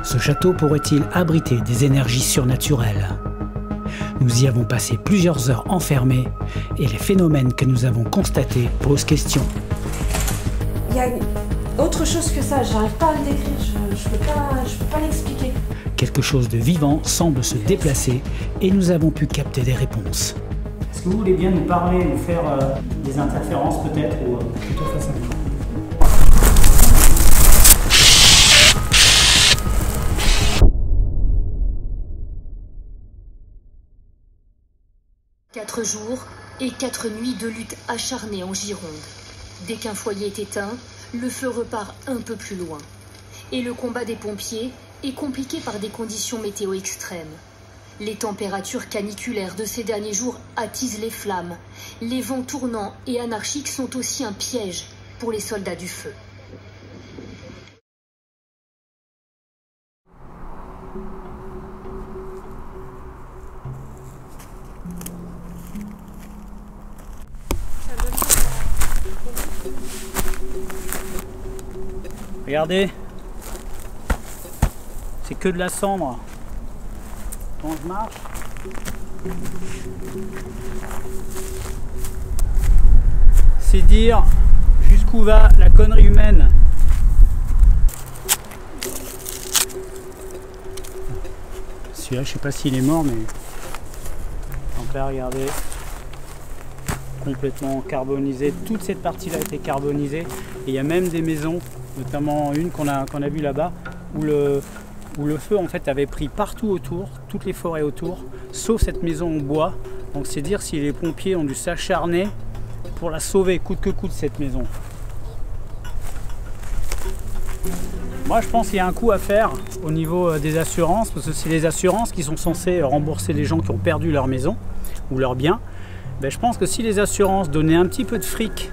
Ce château pourrait-il abriter des énergies surnaturelles? Nous y avons passé plusieurs heures enfermés et les phénomènes que nous avons constatés posent question. Il y a autre chose que ça, j'arrive pas à le décrire, je peux pas l'expliquer. Quelque chose de vivant semble se déplacer et nous avons pu capter des réponses. Est-ce que vous voulez bien nous parler, nous faire des interférences peut-être ou plutôt face à nous? 4 jours et 4 nuits de lutte acharnée en Gironde. Dès qu'un foyer est éteint, le feu repart un peu plus loin. Et le combat des pompiers est compliqué par des conditions météo extrêmes. Les températures caniculaires de ces derniers jours attisent les flammes. Les vents tournants et anarchiques sont aussi un piège pour les soldats du feu. Regardez, c'est que de la cendre. Quand je marche, c'est dire jusqu'où va la connerie humaine. Celui-là, je sais pas s'il est mort, mais donc là, regardez, complètement carbonisé. Toute cette partie-là a été carbonisée. Et il y a même des maisons, notamment une qu'on a vue là-bas, où le feu en fait avait pris partout autour, toutes les forêts autour, sauf cette maison en bois. Donc c'est dire si les pompiers ont dû s'acharner pour la sauver coûte que coûte cette maison. Moi je pense qu'il y a un coup à faire au niveau des assurances, parce que c'est les assurances qui sont censées rembourser les gens qui ont perdu leur maison ou leurs biens. Ben, je pense que si les assurances donnaient un petit peu de fric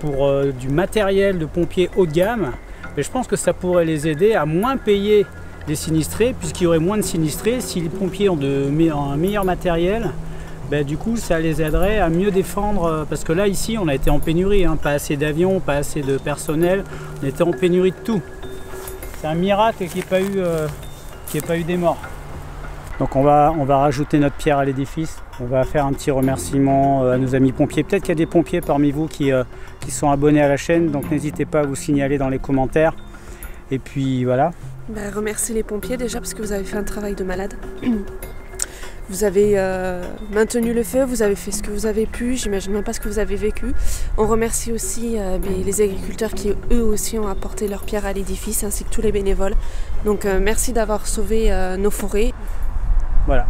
pour du matériel de pompiers haut de gamme, mais je pense que ça pourrait les aider à moins payer les sinistrés, puisqu'il y aurait moins de sinistrés. Si les pompiers ont un meilleur matériel, ben, du coup ça les aiderait à mieux défendre, parce que là ici on a été en pénurie, hein, pas assez d'avions, pas assez de personnel, on était en pénurie de tout. C'est un miracle qu'il n'y ait pas eu des morts. Donc on va rajouter notre pierre à l'édifice. On va faire un petit remerciement à nos amis pompiers. Peut-être qu'il y a des pompiers parmi vous qui sont abonnés à la chaîne, donc n'hésitez pas à vous signaler dans les commentaires. Et puis voilà. Ben, remercie les pompiers déjà parce que vous avez fait un travail de malade. Vous avez maintenu le feu, vous avez fait ce que vous avez pu, j'imagine même pas ce que vous avez vécu. On remercie aussi les agriculteurs qui eux aussi ont apporté leur pierre à l'édifice, ainsi que tous les bénévoles. Donc merci d'avoir sauvé nos forêts. Voilà.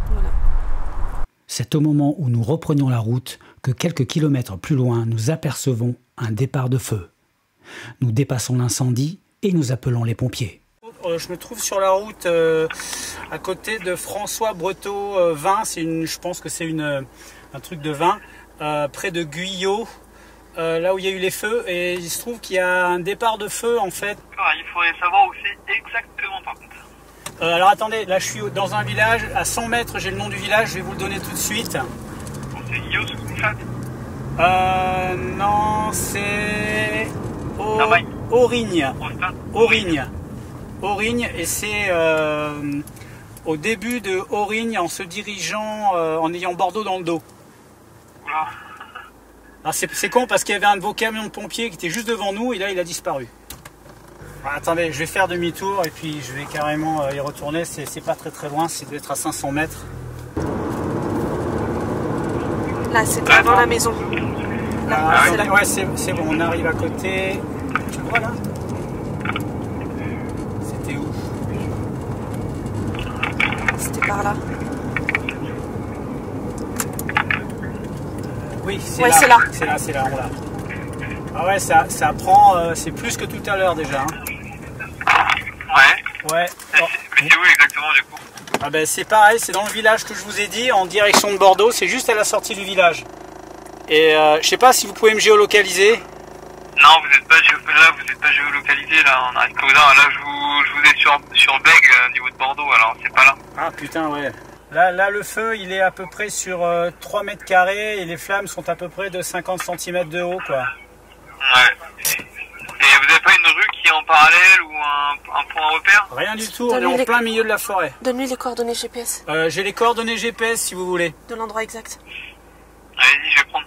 C'est au moment où nous reprenions la route que quelques kilomètres plus loin, nous apercevons un départ de feu. Nous dépassons l'incendie et nous appelons les pompiers. Je me trouve sur la route à côté de François Breteau vin. Je pense que c'est un truc de vin, près de Guyot, là où il y a eu les feux. Et il se trouve qu'il y a un départ de feu en fait. Il faudrait savoir où c'est exactement par contre. Alors attendez, là je suis dans un village, à 100 mètres j'ai le nom du village, je vais vous le donner tout de suite. Bon, c'est Guyot sous Couchat. Non, c'est Aurigne. Aurigne, et c'est au début de Aurigne en se dirigeant, en ayant Bordeaux dans le dos. Oula. Alors c'est con parce qu'il y avait un de vos camions de pompiers qui était juste devant nous et là il a disparu. Alors, attendez, je vais faire demi-tour et puis je vais carrément y retourner, c'est pas très loin, c'est d'être à 500 mètres. Là c'est devant la maison. Là, ouais c'est bon, on arrive à côté. Tu vois là? C'était où? C'était par là. Oui, c'est ouais, là. C'est là. C'est là, on l'a. Ah ouais, ça prend, c'est plus que tout à l'heure déjà. Hein. Ouais. Mais c'est où exactement du coup? Ah ben c'est pareil, c'est dans le village que je vous ai dit, en direction de Bordeaux, c'est juste à la sortie du village. Et je sais pas si vous pouvez me géolocaliser. Non, vous n'êtes pas géolocalisé là, on arrive qu'aux uns. Là je vous ai sur Bègue au niveau de Bordeaux, alors c'est pas là. Ah putain ouais. Là le feu il est à peu près sur 3 mètres carrés et les flammes sont à peu près de 50 cm de haut quoi. Ouais. Et vous n'avez pas une rue qui est en parallèle ou un point repère? Rien du tout, on est en plein milieu de la forêt. Donne-lui les coordonnées GPS. J'ai les coordonnées GPS si vous voulez. De l'endroit exact. Allez-y, je vais prendre.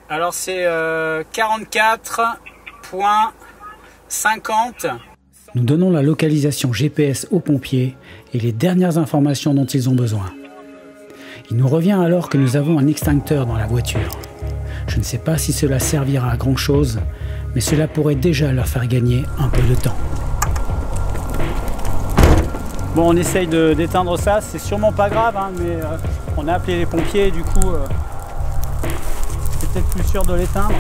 Alors c'est 44.50. Nous donnons la localisation GPS aux pompiers et les dernières informations dont ils ont besoin. Il nous revient alors que nous avons un extincteur dans la voiture. Je ne sais pas si cela servira à grand chose, mais cela pourrait déjà leur faire gagner un peu de temps. Bon, on essaye d'éteindre ça, c'est sûrement pas grave, hein, mais on a appelé les pompiers et du coup c'est peut-être plus sûr de l'éteindre.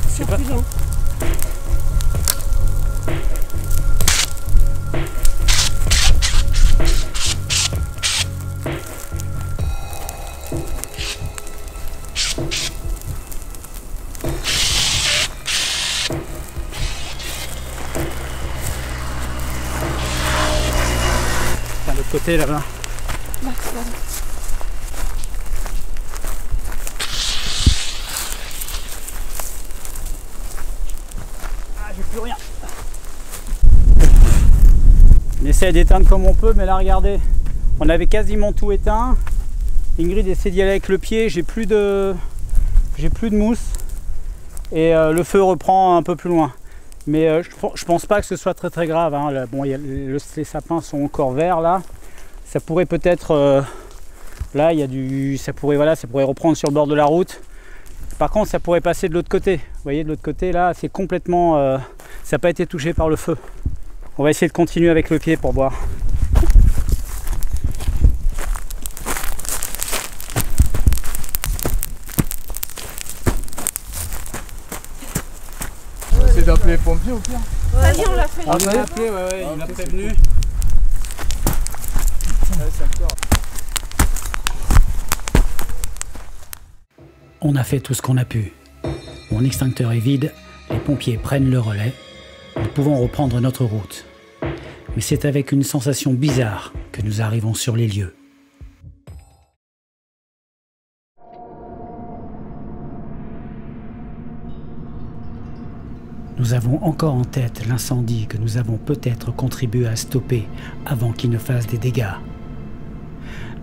Je sais pas. De l'autre côté là-bas. Max, là. Ah, j'ai plus rien. On essaie d'éteindre comme on peut, mais là regardez, on avait quasiment tout éteint. Ingrid essaie d'y aller avec le pied, j'ai plus de mousse et le feu reprend un peu plus loin. Mais je pense pas que ce soit très grave, hein. Là, bon, les sapins sont encore verts là. Ça pourrait peut-être là il y a ça pourrait reprendre sur le bord de la route. Par contre ça pourrait passer de l'autre côté. Vous voyez, de l'autre côté là c'est complètement ça n'a pas été touché par le feu. On va essayer de continuer avec le pied pour voir. C'est d'appeler les pompiers au pire. Vas-y, on l'a fait. On l'a appelé, ouais, il m'a prévenu. On a fait tout ce qu'on a pu. Mon extincteur est vide, les pompiers prennent le relais. Nous pouvons reprendre notre route. Mais c'est avec une sensation bizarre que nous arrivons sur les lieux. Nous avons encore en tête l'incendie que nous avons peut-être contribué à stopper avant qu'il ne fasse des dégâts.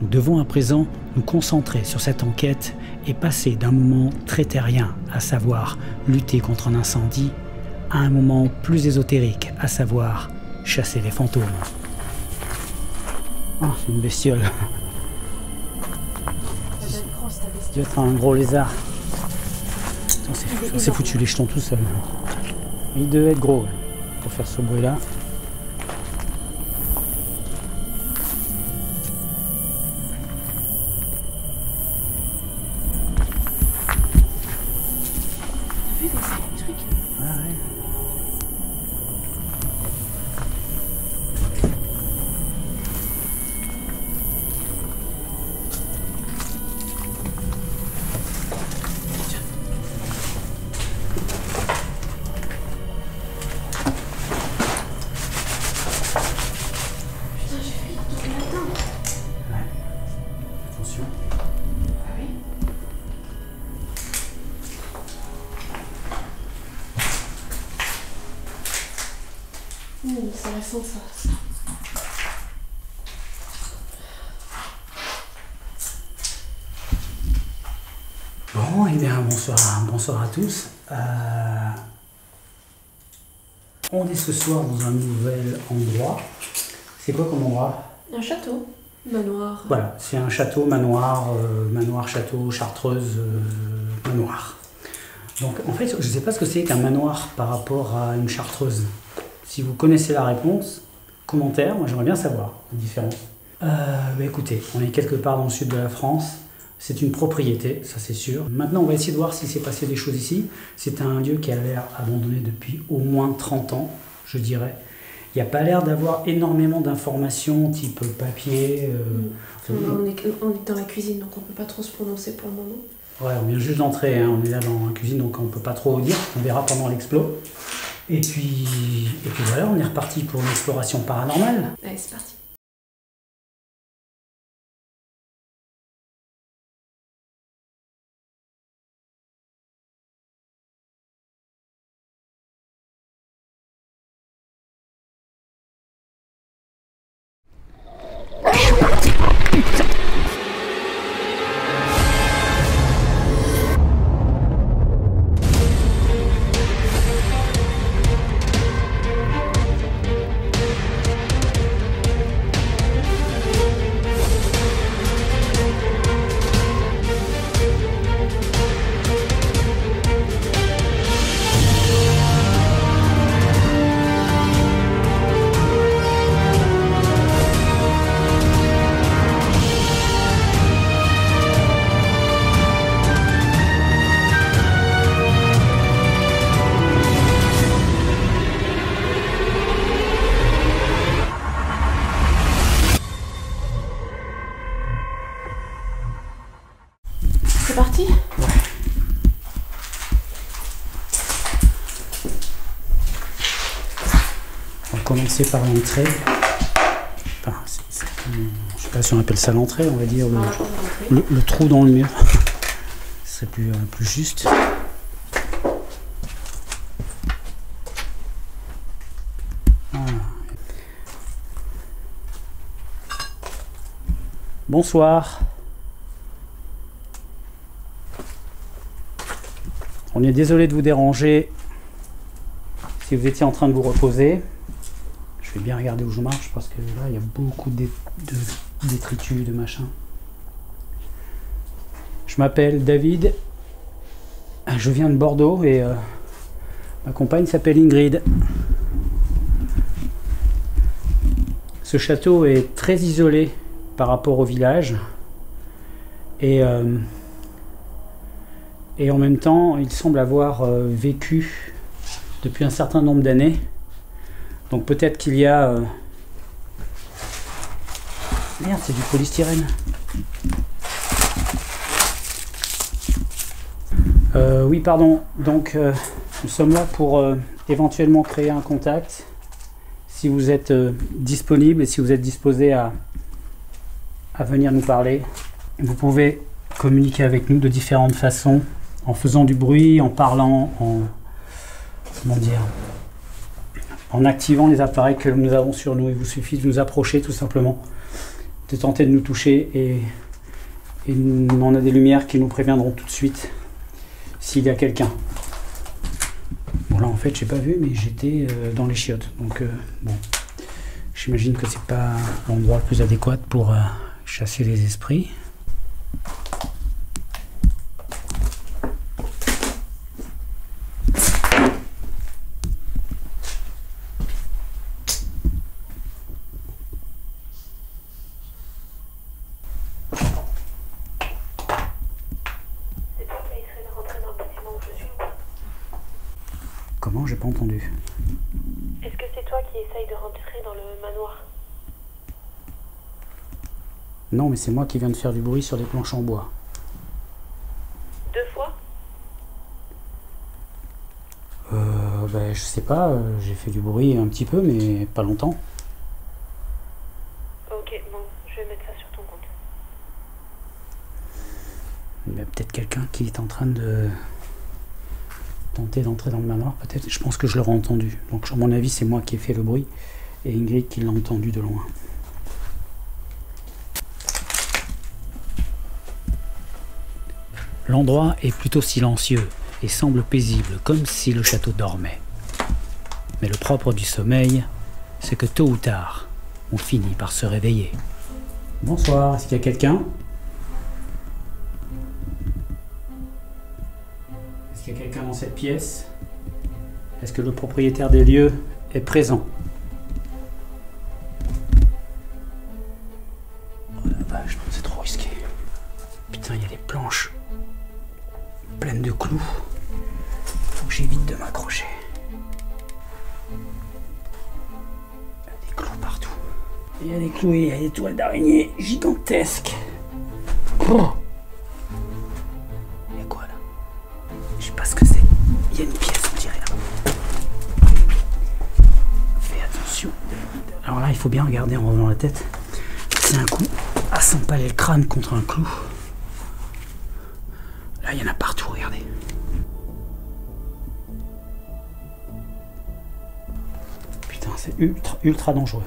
Nous devons à présent nous concentrer sur cette enquête et passer d'un moment très terrien, à savoir lutter contre un incendie, à un moment plus ésotérique, à savoir chasser les fantômes. Oh, c'est une bestiole. Ça doit être un gros lézard. C'est foutu les jetons tout seul. Il devait être gros pour faire ce bruit là. C'est récent ça. Bon, eh bien, bonsoir à tous. On est ce soir dans un nouvel endroit. C'est quoi comme endroit? Un château, manoir. Voilà, c'est un château, manoir, château, chartreuse, manoir. Donc en fait, je ne sais pas ce que c'est qu'un manoir par rapport à une chartreuse. Si vous connaissez la réponse, commentaire, moi j'aimerais bien savoir la différence. Écoutez, on est quelque part dans le sud de la France, c'est une propriété, ça c'est sûr. Maintenant on va essayer de voir s'il s'est passé des choses ici. C'est un lieu qui a l'air abandonné depuis au moins 30 ans, je dirais. Il n'y a pas l'air d'avoir énormément d'informations type papier. On est dans la cuisine, donc on ne peut pas trop se prononcer pour le moment. Ouais, on vient juste d'entrer, hein. On est là dans la cuisine, donc on ne peut pas trop dire. On verra pendant l'explo. Et puis voilà, on est reparti pour une exploration paranormale. Allez, c'est parti. c'est parti? Ouais. On va commencer par l'entrée. Enfin, je sais pas si on appelle ça l'entrée, on va dire le trou dans le mur. Ce serait plus juste. Voilà. Bonsoir. On est désolé de vous déranger si vous étiez en train de vous reposer. Je vais bien regarder où je marche parce que là il y a beaucoup de détritus, de machin. Je m'appelle David, je viens de Bordeaux et ma compagne s'appelle Ingrid. Ce château est très isolé par rapport au village et en même temps il semble avoir vécu depuis un certain nombre d'années. Donc peut-être qu'il y a... Merde, c'est du polystyrène. Oui, pardon. Donc nous sommes là pour éventuellement créer un contact. Si vous êtes disponible et si vous êtes disposé à venir nous parler, vous pouvez communiquer avec nous de différentes façons, en faisant du bruit, en parlant, comment dire, en activant les appareils que nous avons sur nous. Il vous suffit de nous approcher tout simplement, de tenter de nous toucher et on a des lumières qui nous préviendront tout de suite s'il y a quelqu'un. Bon là en fait j'ai pas vu mais j'étais dans les chiottes donc bon, j'imagine que c'est pas l'endroit le plus adéquat pour chasser les esprits. Comment? J'ai pas entendu. Est-ce que c'est toi qui essaye de rentrer dans le manoir? Non, mais c'est moi qui viens de faire du bruit sur des planches en bois. 2 fois? Ben, je sais pas, j'ai fait du bruit un petit peu, mais pas longtemps. Ok, bon, je vais mettre ça sur ton compte. Il y a peut-être quelqu'un qui est en train de tenter d'entrer dans le manoir, peut-être. Je pense que je l'aurais entendu. Donc, à mon avis, c'est moi qui ai fait le bruit et Ingrid qui l'a entendu de loin. L'endroit est plutôt silencieux et semble paisible, comme si le château dormait. Mais le propre du sommeil, c'est que tôt ou tard, on finit par se réveiller. Bonsoir, est-ce qu'il y a quelqu'un? Est-ce qu'il y a quelqu'un dans cette pièce? Est-ce que le propriétaire des lieux est présent? Oh la vache, c'est trop risqué. Putain, il y a des planches pleines de clous. Faut que j'évite de m'accrocher. Il y a des clous partout. Il y a des clous et il y a des toiles d'araignée gigantesques. Oh, il y a quoi là? Je sais pas ce que c'est. Il y a une pièce, on dirait là. Fais attention. Alors là, il faut bien regarder en revenant la tête. C'est un coup à s'empaler le crâne contre un clou. Là, il y en a partout, regardez. Putain, c'est ultra dangereux.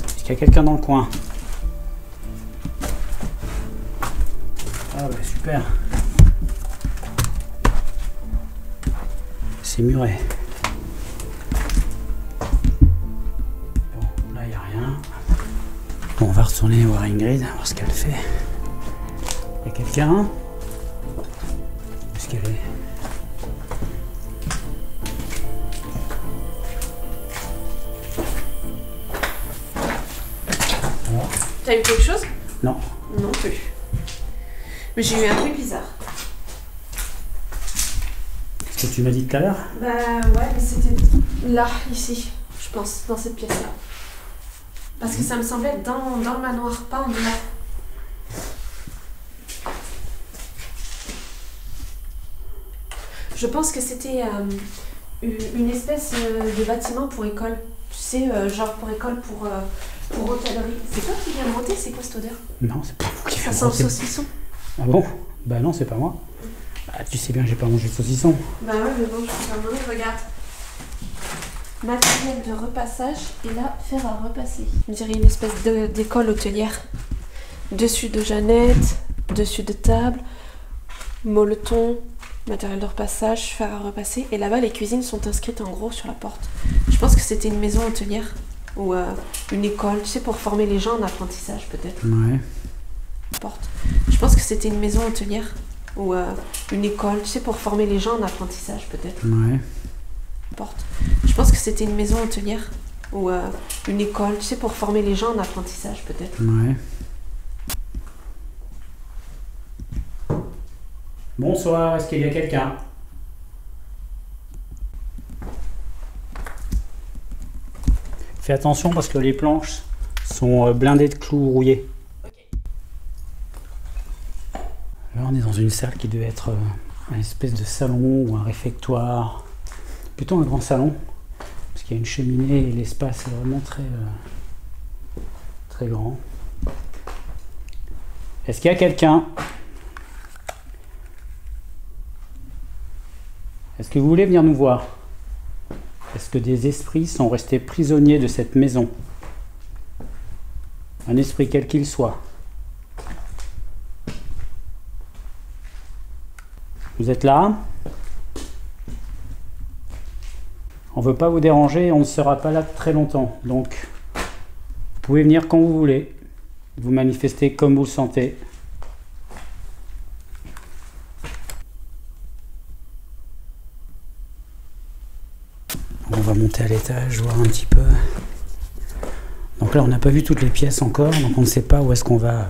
Est-ce qu'il y a quelqu'un dans le coin? Ah ouais, super. C'est muret. Bon, là, il n'y a rien. Bon, on va retourner voir Ingrid, voir ce qu'elle fait. Il y a quelqu'un? Où est-ce qu'elle est? Alors? T'as eu quelque chose? Non. Non plus. Mais j'ai eu un truc bizarre. Ce que tu m'as dit tout à l'heure? Bah ouais, mais c'était là, ici, je pense, dans cette pièce-là. Parce que ça me semblait être dans le manoir, pas en dehors. Je pense que c'était une espèce de bâtiment pour école. Tu sais, genre pour école, pour hôtellerie. C'est toi qui viens de monter? C'est quoi cette odeur? Non, c'est pas moi qui Ça viens sent de le monter. saucisson. Ah bon? Bah non, c'est pas moi. Bah, tu sais bien que j'ai pas mangé de saucisson. Bah ouais, mais bon, je peux pas demander, regarde. Matériel de repassage, et là, fer à repasser. On dirait une espèce d'école hôtelière. Dessus de Jeannette, dessus de table, molleton, matériel de repassage, fer à repasser. Et là-bas, les cuisines sont inscrites en gros sur la porte. Je pense que c'était une maison hôtelière ou une école, tu sais, pour former les gens en apprentissage peut-être. Ouais. Porte. Je pense que c'était une maison hôtelière ou une école, tu sais, pour former les gens en apprentissage peut-être. Ouais. Porte. Je pense que c'était une maison hôtelière ou une école, tu sais, pour former les gens en apprentissage peut-être. Ouais. Bonsoir, est-ce qu'il y a quelqu'un? Fais attention parce que les planches sont blindées de clous rouillés. Là, on est dans une salle qui devait être une espèce de salon ou un réfectoire. Plutôt un grand salon, parce qu'il y a une cheminée et l'espace est vraiment très grand. Est-ce qu'il y a quelqu'un? Est-ce que vous voulez venir nous voir? Est-ce que des esprits sont restés prisonniers de cette maison? Un esprit quel qu'il soit. Vous êtes là? On ne veut pas vous déranger, on ne sera pas là très longtemps. Donc, vous pouvez venir quand vous voulez. Vous manifester comme vous le sentez. On va monter à l'étage, voir un petit peu. Donc là, on n'a pas vu toutes les pièces encore, donc on ne sait pas où est-ce qu'on va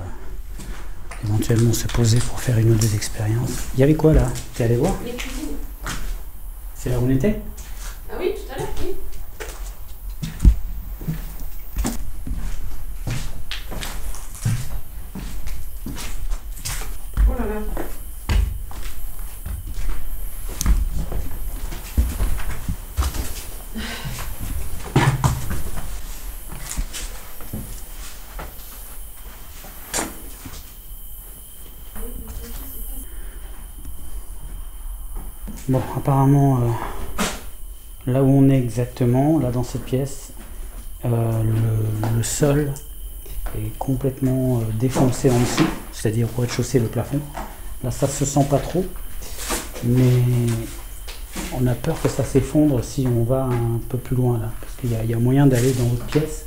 éventuellement se poser pour faire une ou deux expériences. Il y avait quoi là? Tu es allé voir? Les cuisines. C'est là où on était? Ah oui, tout à l'heure, oui. Oh là là. Bon, apparemment, là où on est exactement, là dans cette pièce, le sol est complètement défoncé en dessous, c'est-à-dire au rez-de-chaussée, le plafond. Là, ça se sent pas trop, mais on a peur que ça s'effondre si on va un peu plus loin là, parce qu'il y a moyen d'aller dans l'autre pièce.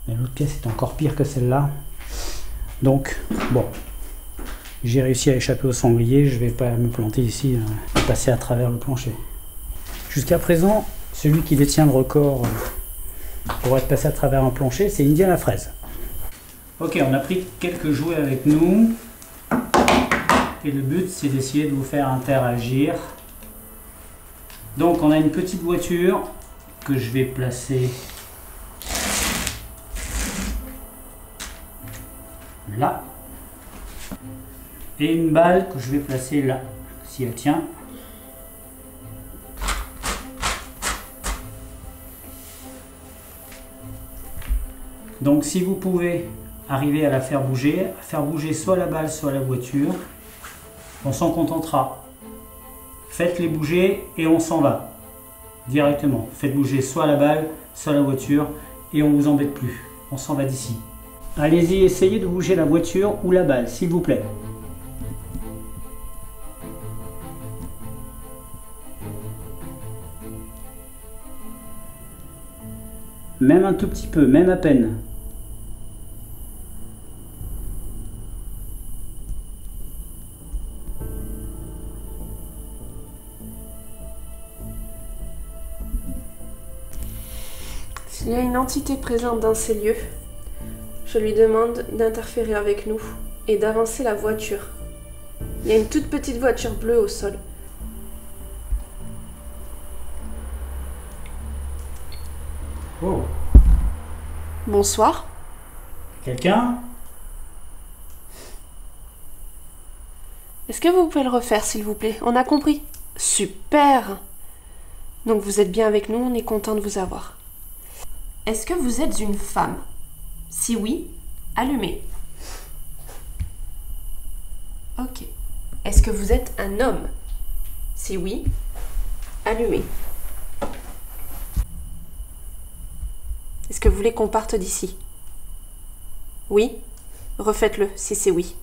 Mais l'autre pièce est encore pire que celle-là. Donc, bon. J'ai réussi à échapper au sanglier, je ne vais pas me planter ici et passer à travers le plancher. Jusqu'à présent, celui qui détient le record pour être passé à travers un plancher, c'est Indiana Fraise. Ok, on a pris quelques jouets avec nous. Et le but, c'est d'essayer de vous faire interagir. Donc, on a une petite voiture que je vais placer là. Et une balle que je vais placer là, si elle tient. Donc si vous pouvez arriver à la faire bouger soit la balle, soit la voiture, on s'en contentera. Faites-les bouger et on s'en va. Directement. Faites bouger soit la balle, soit la voiture et on vous embête plus. On s'en va d'ici. Allez-y, essayez de bouger la voiture ou la balle, s'il vous plaît. Même un tout petit peu, même à peine. S'il y a une entité présente dans ces lieux, je lui demande d'interférer avec nous et d'avancer la voiture. Il y a une toute petite voiture bleue au sol. Oh. Bonsoir. Quelqu'un? Est-ce que vous pouvez le refaire, s'il vous plaît? On a compris. Super! Donc vous êtes bien avec nous, on est content de vous avoir. Est-ce que vous êtes une femme? Si oui, allumez. Ok. Est-ce que vous êtes un homme? Si oui, allumez. Est-ce que vous voulez qu'on parte d'ici? Oui? Refaites-le si c'est oui.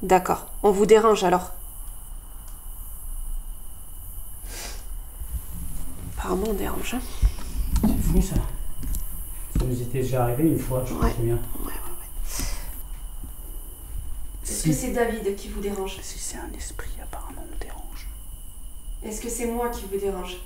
D'accord. On vous dérange alors? Apparemment on dérange. Hein? C'est fou ça. Ça nous était déjà arrivé une fois, je me souviens. Ouais. Est-ce que c'est David qui vous dérange? Si c'est un esprit, apparemment on dérange. Est-ce que c'est moi qui vous dérange?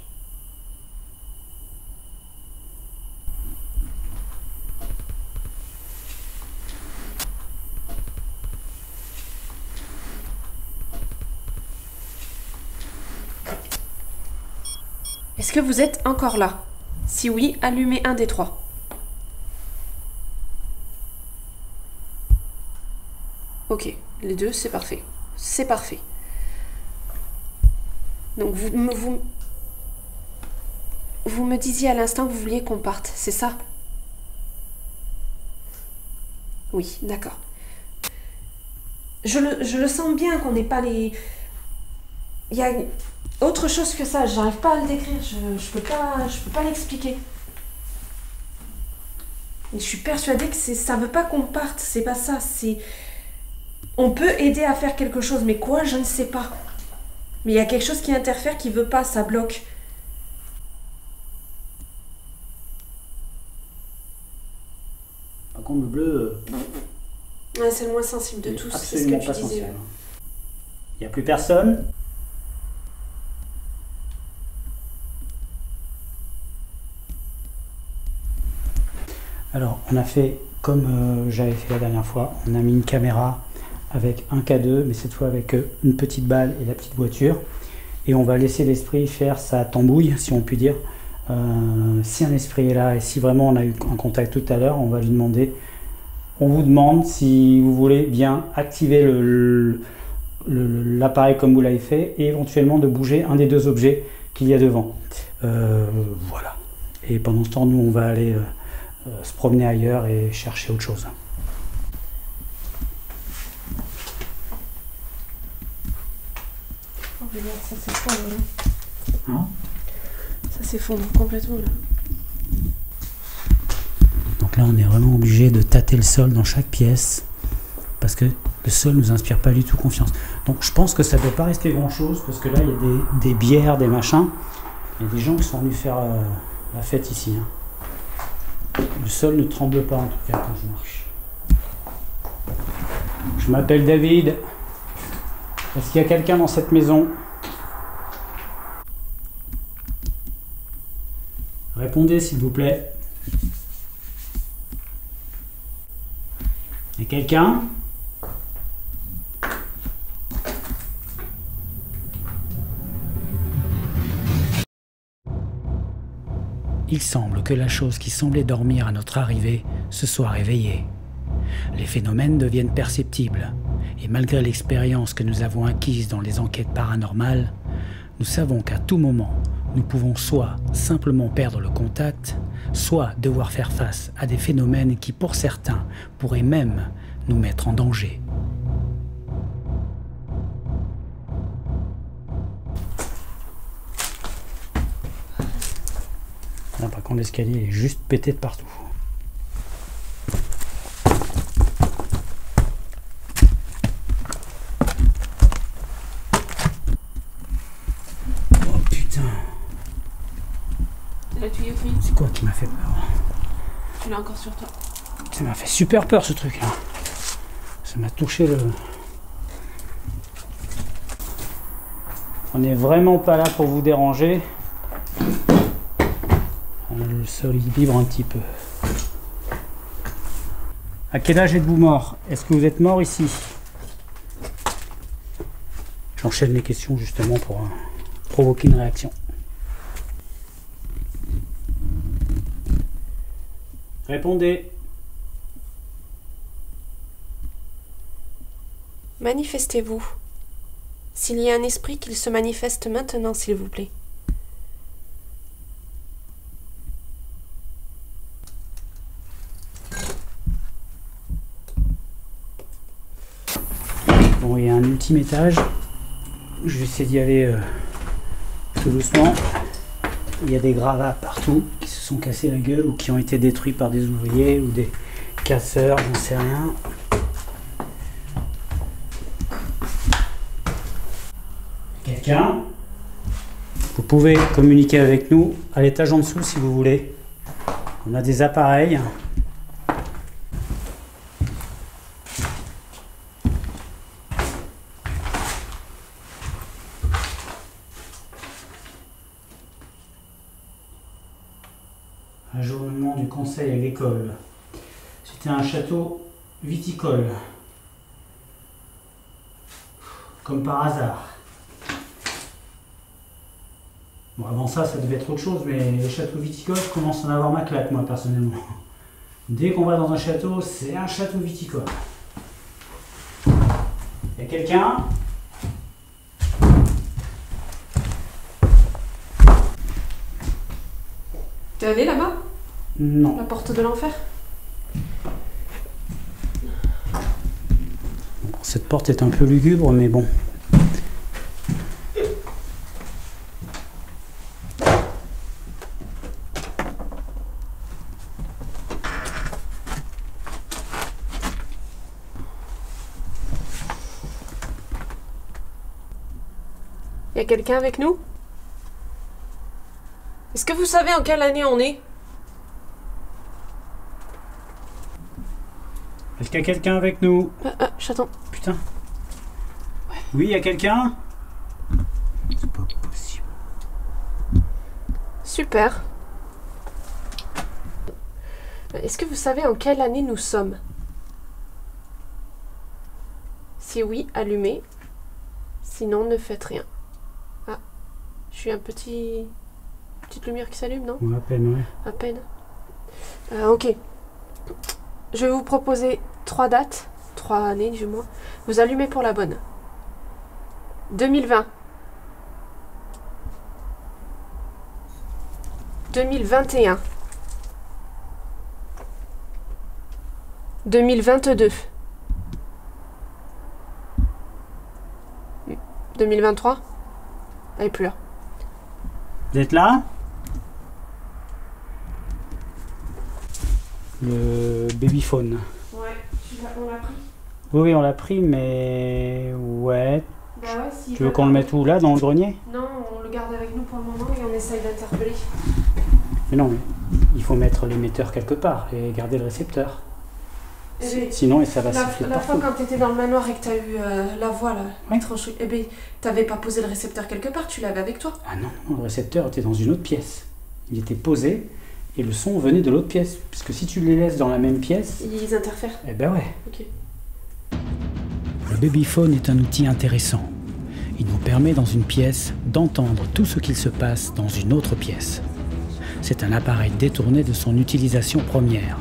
Est-ce que vous êtes encore là? Si oui, allumez un des trois. Ok, les deux, c'est parfait. C'est parfait. Donc vous me disiez à l'instant que vous vouliez qu'on parte, c'est ça? Oui, d'accord. Je le sens bien qu'on n'ait pas les... Il y a autre chose que ça, j'arrive pas à le décrire, je peux pas l'expliquer. Et je suis persuadée que ça veut pas qu'on parte, c'est pas ça, c'est... On peut aider à faire quelque chose, mais quoi, je ne sais pas. Mais il y a quelque chose qui interfère, qui veut pas, ça bloque. Par contre, le bleu... Ouais, c'est le moins sensible de tous, c'est ce que tu disais. Il n'y a plus personne. Alors, on a fait comme j'avais fait la dernière fois. On a mis une caméra avec un K2, mais cette fois avec une petite balle et la petite voiture. Et on va laisser l'esprit faire sa tambouille, si on peut dire. Si un esprit est là et si vraiment on a eu un contact tout à l'heure, on va lui demander... On vous demande si vous voulez bien activer l'appareil comme vous l'avez fait et éventuellement de bouger un des deux objets qu'il y a devant. Voilà. Et pendant ce temps, nous, on va aller se promener ailleurs et chercher autre chose. Oh, regarde, ça s'effondre là. Hein? Ça s'effondre complètement là. Donc là, on est vraiment obligé de tâter le sol dans chaque pièce parce que le sol ne nous inspire pas du tout confiance. Donc je pense que ça ne doit pas rester grand chose parce que là, il y a des bières, des machins. Il y a des gens qui sont venus faire la fête ici. Hein. Le sol ne tremble pas en tout cas quand je marche. Je m'appelle David. Est-ce qu'il y a quelqu'un dans cette maison? Répondez s'il vous plaît. Il y a quelqu'un? Il semble que la chose qui semblait dormir à notre arrivée se soit réveillée. Les phénomènes deviennent perceptibles, et malgré l'expérience que nous avons acquise dans les enquêtes paranormales, nous savons qu'à tout moment, nous pouvons soit simplement perdre le contact, soit devoir faire face à des phénomènes qui, pour certains, pourraient même nous mettre en danger. Là, par contre, l'escalier est juste pété de partout. Oh putain! La tuyauterie. C'est quoi qui m'a fait peur? Tu l'as encore sur toi. Ça m'a fait super peur ce truc là. Ça m'a touché le... On n'est vraiment pas là pour vous déranger. Le sol il vibre un petit peu. À quel âge êtes-vous mort? Est-ce que vous êtes mort ici? J'enchaîne les questions justement pour provoquer une réaction. Répondez. Manifestez-vous. S'il y a un esprit, qu'il se manifeste maintenant, s'il vous plaît. Bon, il y a un ultime étage. Je vais essayer d'y aller tout doucement. Il y a des gravats partout qui se sont cassés la gueule ou qui ont été détruits par des ouvriers ou des casseurs, j'en sais rien. Quelqu'un? Vous pouvez communiquer avec nous à l'étage en dessous si vous voulez. On a des appareils. Ajournement du conseil agricole. C'était un château viticole. Comme par hasard. Bon, avant ça, ça devait être autre chose, mais les châteaux viticoles, je commence à en avoir ma claque, moi, personnellement. Dès qu'on va dans un château, c'est un château viticole. Y a quelqu'un? T'es allé là-bas? Non. La porte de l'enfer? Cette porte est un peu lugubre, mais bon. Y a quelqu'un avec nous? Est-ce que vous savez en quelle année on est? Est-ce qu'il y a quelqu'un avec nous? Chaton. Putain. Oui, y a quelqu'un? C'est pas possible. Super. Est-ce que vous savez en quelle année nous sommes? Si oui, allumez. Sinon, ne faites rien. Ah, je suis un petite lumière qui s'allume, non? Ouais, à peine, ouais. À peine. Ok. Je vais vous proposer 3 dates, 3 années du moins. Vous allumez pour la bonne. 2020. 2021. 2022. 2023. Elle est plus là. Vous êtes là? Le babyphone. Ouais, on l'a pris. Oui, on l'a pris, mais... Ouais. Bah ouais, si. Tu veux qu'on le mette où? Là, dans le grenier? Non, on le garde avec nous pour le moment et on essaye d'interpeller. Mais non, mais il faut mettre l'émetteur quelque part et garder le récepteur. Eh Sinon, ça va La siffler fois partout. quand t'étais dans le manoir et que t'as eu la voix là, Oui. tranchée, eh ben, t'avais pas posé le récepteur quelque part, tu l'avais avec toi. Ah non, non, le récepteur était dans une autre pièce. Il était posé et le son venait de l'autre pièce. Puisque si tu les laisses dans la même pièce... Ils interfèrent. Eh ben ouais. Ok. Le babyphone est un outil intéressant. Il nous permet dans une pièce d'entendre tout ce qu'il se passe dans une autre pièce. C'est un appareil détourné de son utilisation première.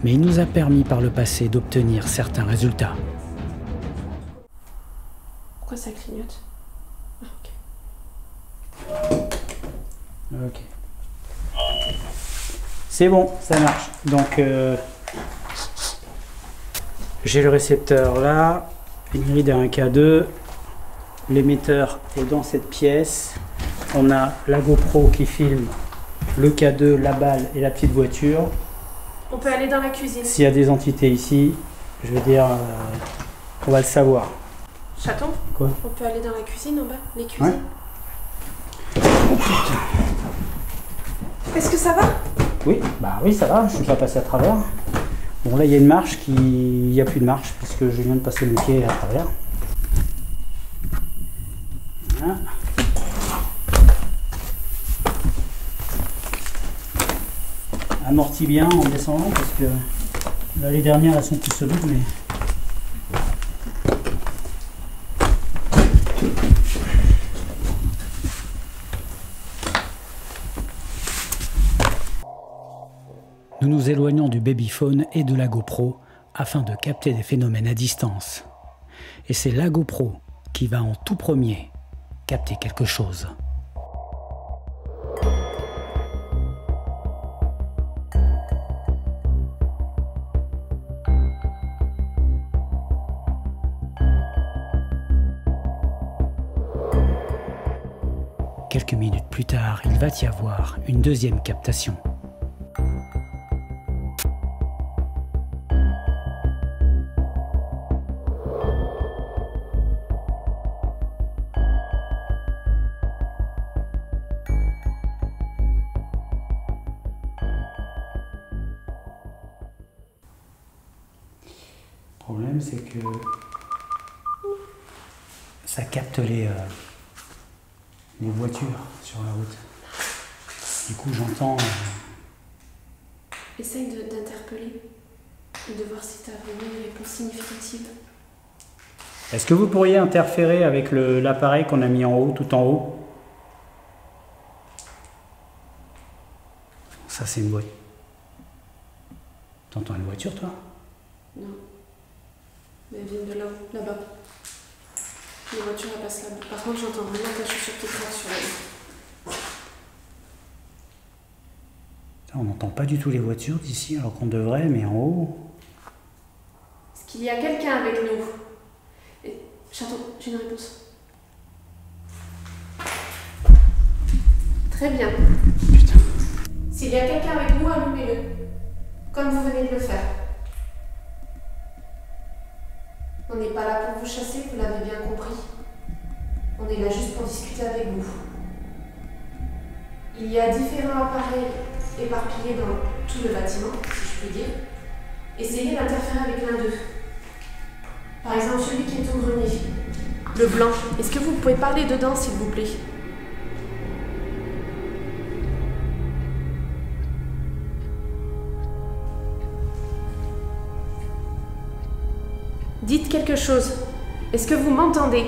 Mais il nous a permis par le passé d'obtenir certains résultats. Pourquoi ça clignote? Ok. C'est bon, ça marche. Donc, j'ai le récepteur là, une grille à un K2, l'émetteur est dans cette pièce. On a la GoPro qui filme le K2, la balle et la petite voiture. On peut aller dans la cuisine. S'il y a des entités ici, je veux dire, on va le savoir. Chaton? Quoi? On peut aller dans la cuisine en bas? Les cuisines? Ouais. Oh putain. Est-ce que ça va? Oui, bah oui, ça va, je suis pas passé à travers. Bon, là, il y a une marche qui... Il n'y a plus de marche puisque je viens de passer le pied à travers. Voilà. Amortis bien en descendant parce que là, les dernières, elles sont plus solides, mais... Nous nous éloignons du babyphone et de la GoPro afin de capter des phénomènes à distance. Et c'est la GoPro, qui va en tout premier capter quelque chose. Quelques minutes plus tard, il va y avoir une deuxième captation. Le problème, c'est que ça capte les voitures sur la route. Du coup, j'entends... Essaye d'interpeller et de voir si tu as vraiment une réponse significative. Est-ce que vous pourriez interférer avec l'appareil qu'on a mis en haut, tout en haut? Ça, c'est une voiture. T'entends une voiture, toi? Non. Mais elle vient de là-haut, là-bas. Les voitures, elles passent là-bas. Par contre, j'entends vraiment ta chaussure qui craque sur la route. On n'entend pas du tout les voitures d'ici, alors qu'on devrait, mais en haut... Est-ce qu'il y a quelqu'un avec nous? Chaton, j'ai une réponse. Très bien. Putain. S'il y a quelqu'un avec nous, allumez-le. Comme vous venez de le faire. On n'est pas là pour vous chasser, vous l'avez bien compris. On est là juste pour discuter avec vous. Il y a différents appareils éparpillés dans tout le bâtiment, si je puis dire. Essayez d'interférer avec l'un d'eux. Par exemple, celui qui est au grenier. Le blanc. Est-ce que vous pouvez parler dedans, s'il vous plaît? Dites quelque chose. Est-ce que vous m'entendez?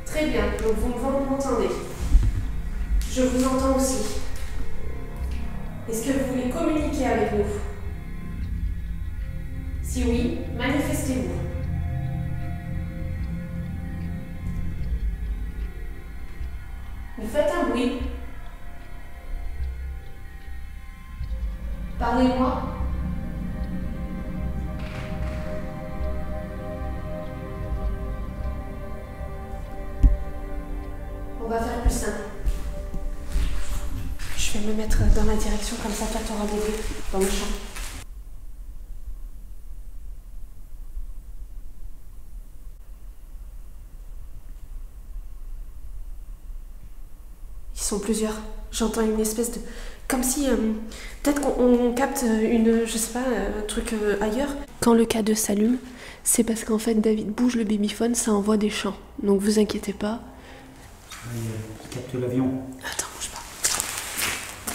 Très bien, donc vous m'entendez. Je vous entends aussi. Est-ce que vous voulez communiquer avec nous? Si oui, manifestez-vous. Vous faites un bruit. Parlez-moi. On va faire plus simple. Je vais me mettre dans la direction, comme ça toi t'auras des bruits dans le champ. Ils sont plusieurs. J'entends une espèce de... Comme si... peut-être qu'on capte une... Je sais pas, un truc ailleurs. Quand le K2 s'allume, c'est parce qu'en fait David bouge le babyphone, ça envoie des chants. Donc vous inquiétez pas. Il capte l'avion. Attends, bouge pas.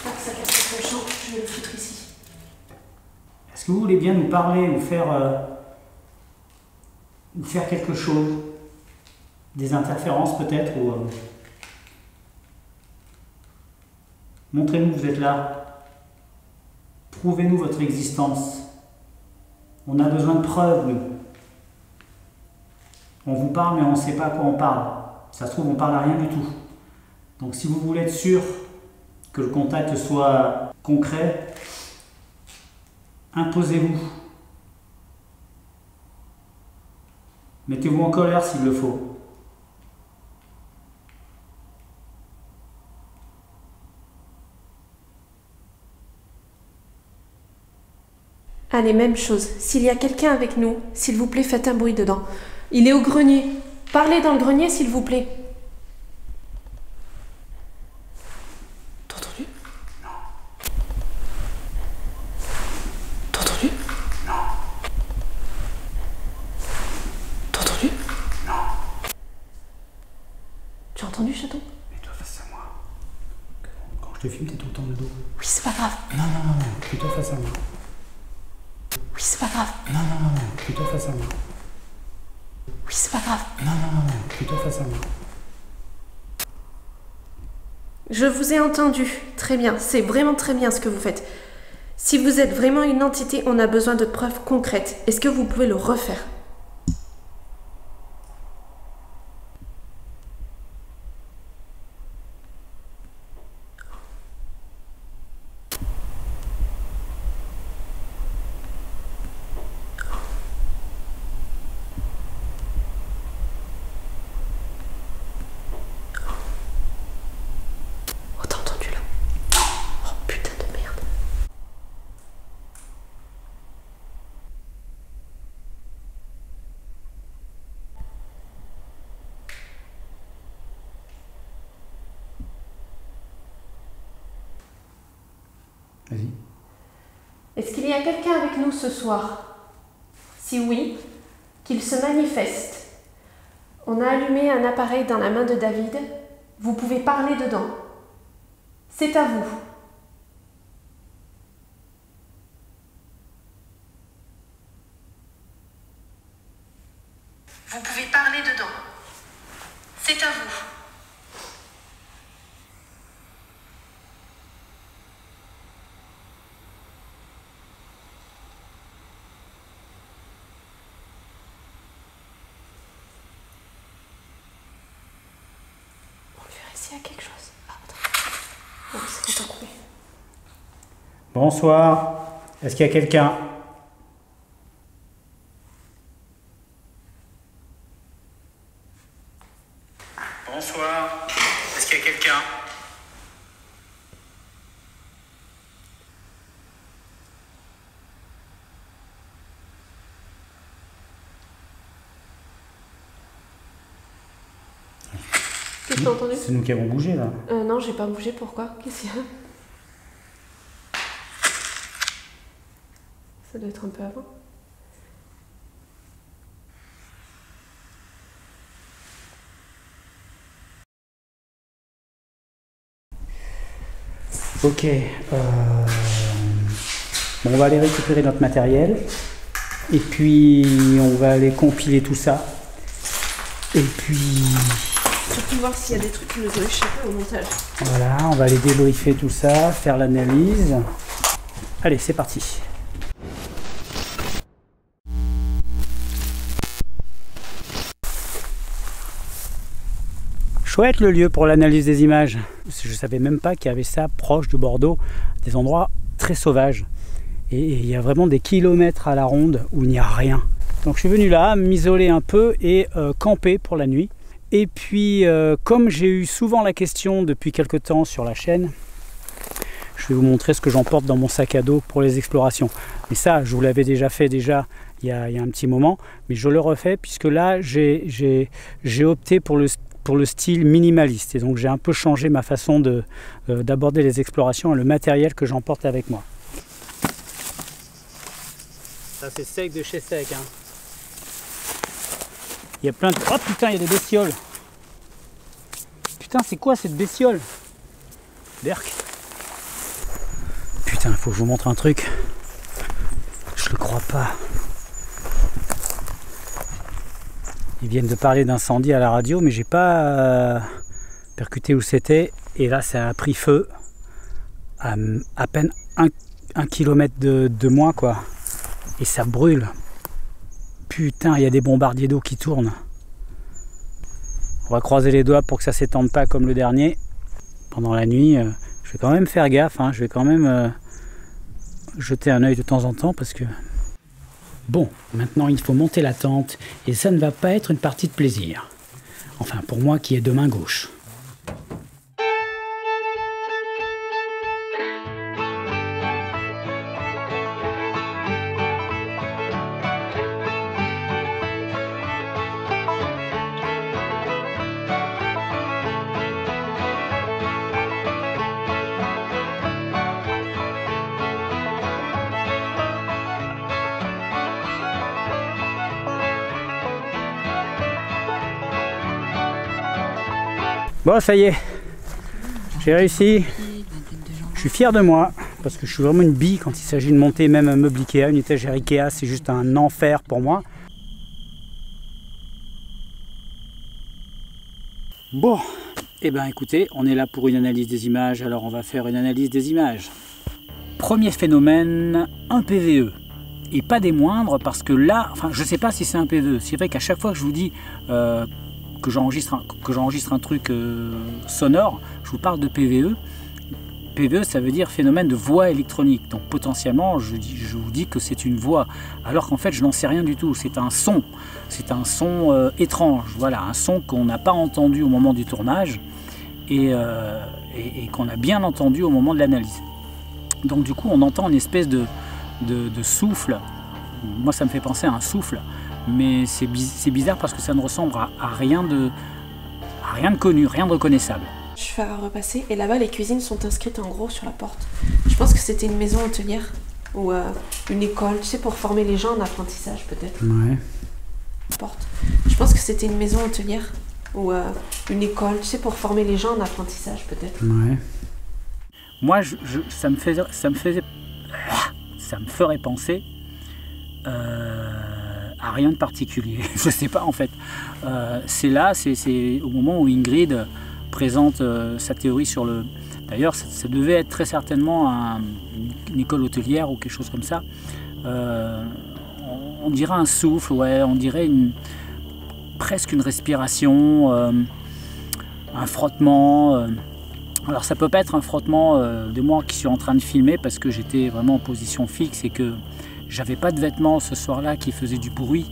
Pas que ça capte le chant, je vais le foutre ici. Est-ce que vous voulez bien nous parler ou faire quelque chose? Des interférences peut-être ou... Montrez-nous que vous êtes là. Prouvez-nous votre existence. On a besoin de preuves, nous. On vous parle, mais on ne sait pas à quoi on parle. Ça se trouve, on parle à rien du tout. Donc si vous voulez être sûr que le contact soit concret, imposez-vous. Mettez-vous en colère s'il le faut. Allez, même chose. S'il y a quelqu'un avec nous, s'il vous plaît, faites un bruit dedans. Il est au grenier. Parlez dans le grenier, s'il vous plaît. T'as entendu? Non. T'as entendu? Non. T'as entendu? Non. Tu as entendu, chaton? Mets-toi face à moi. Quand je te filme, t'es tout le temps de dos. Oui, c'est pas grave. Non, plutôt face à moi. Oui, c'est pas grave. Non, plutôt face à moi. Oui, c'est pas grave. Non, plutôt face à moi. Je vous ai entendu. Très bien. C'est vraiment très bien ce que vous faites. Si vous êtes vraiment une entité, on a besoin de preuves concrètes. Est-ce que vous pouvez le refaire? Oh, t'as entendu là? Oh putain de merde. Vas-y. Est-ce qu'il y a quelqu'un avec nous ce soir? Si oui, qu'il se manifeste. On a allumé un appareil dans la main de David. Vous pouvez parler dedans. C'est à vous. Vous pouvez parler dedans. C'est à vous. On verra s'il y a quelque chose. Ah, attends. Non, c'est quand on coupé. Bonsoir. Est-ce qu'il y a quelqu'un? Bonsoir. Est-ce qu'il y a quelqu'un? Qu'est-ce que t'as entendu? C'est nous qui avons bougé là. Non, j'ai pas bougé. Pourquoi? Qu'est-ce qu'il y a? Ça doit être un peu avant. Ok. Bon, on va aller récupérer notre matériel. Et puis on va aller compiler tout ça. Et puis Surtout voir s'il y a des trucs qui nous ont échappé au montage. voilà, on va aller débriefer tout ça, faire l'analyse. Allez, c'est parti. Chouette le lieu pour l'analyse des images. Je ne savais même pas qu'il y avait ça proche de Bordeaux, des endroits très sauvages. Et il y a vraiment des kilomètres à la ronde où il n'y a rien. Donc je suis venu là, m'isoler un peu et camper pour la nuit. Et puis comme j'ai eu souvent la question depuis quelque temps sur la chaîne, je vais vous montrer ce que j'emporte dans mon sac à dos pour les explorations. Mais ça, je vous l'avais déjà fait il y a un petit moment, mais je le refais puisque là j'ai opté pour le style minimaliste. Et donc j'ai un peu changé ma façon d'aborder les explorations et le matériel que j'emporte avec moi. Ça c'est sec de chez sec. Hein. Il y a plein de... Oh putain, il y a des bestioles. Putain, c'est quoi cette bestiole? Berk. Putain, il faut que je vous montre un truc. Je le crois pas. Ils viennent de parler d'incendie à la radio, mais j'ai pas percuté où c'était. Et là, ça a pris feu à peine un kilomètre de moi, quoi. Et ça brûle. Putain, il y a des bombardiers d'eau qui tournent. On va croiser les doigts pour que ça s'étende pas comme le dernier. Pendant la nuit, je vais quand même faire gaffe. Hein. Je vais quand même jeter un œil de temps en temps parce que... Bon, maintenant il faut monter la tente et ça ne va pas être une partie de plaisir. Enfin, pour moi qui ai deux mains gauches. Bon, ça y est, j'ai réussi. Je suis fier de moi parce que je suis vraiment une bille quand il s'agit de monter même un meuble Ikea, une étagère Ikea, c'est juste un enfer pour moi. Bon, et ben écoutez, on est là pour une analyse des images, alors on va faire une analyse des images. Premier phénomène, un PVE. Et pas des moindres, parce que là, enfin, je ne sais pas si c'est un PVE. C'est vrai qu'à chaque fois que je vous dis que j'enregistre un truc sonore, je vous parle de PVE. PVE, ça veut dire phénomène de voix électronique. Donc potentiellement, je vous dis que c'est une voix, alors qu'en fait, je n'en sais rien du tout. C'est un son. C'est un son étrange. Voilà, un son qu'on n'a pas entendu au moment du tournage et qu'on a bien entendu au moment de l'analyse. Donc du coup, on entend une espèce de souffle. Moi, ça me fait penser à un souffle, mais c'est bizarre parce que ça ne ressemble à rien de connu, rien de reconnaissable. Je vais repasser et là-bas les cuisines sont inscrites en gros sur la porte. Je pense que c'était une maison hôtelière ou une école, tu sais, pour former les gens en apprentissage peut-être. Ouais. Porte. Je pense que c'était une maison hôtelière ou une école, tu sais, pour former les gens en apprentissage peut-être. Ouais. Moi, ça me ferait penser à rien de particulier. Je sais pas en fait. C'est là, c'est au moment où Ingrid présente sa théorie sur le... D'ailleurs, ça devait être très certainement une école hôtelière ou quelque chose comme ça. On dirait un souffle, ouais, on dirait presque une respiration, un frottement. Alors ça peut pas être un frottement de moi qui suis en train de filmer parce que j'étais vraiment en position fixe et que j'avais pas de vêtements ce soir-là qui faisaient du bruit,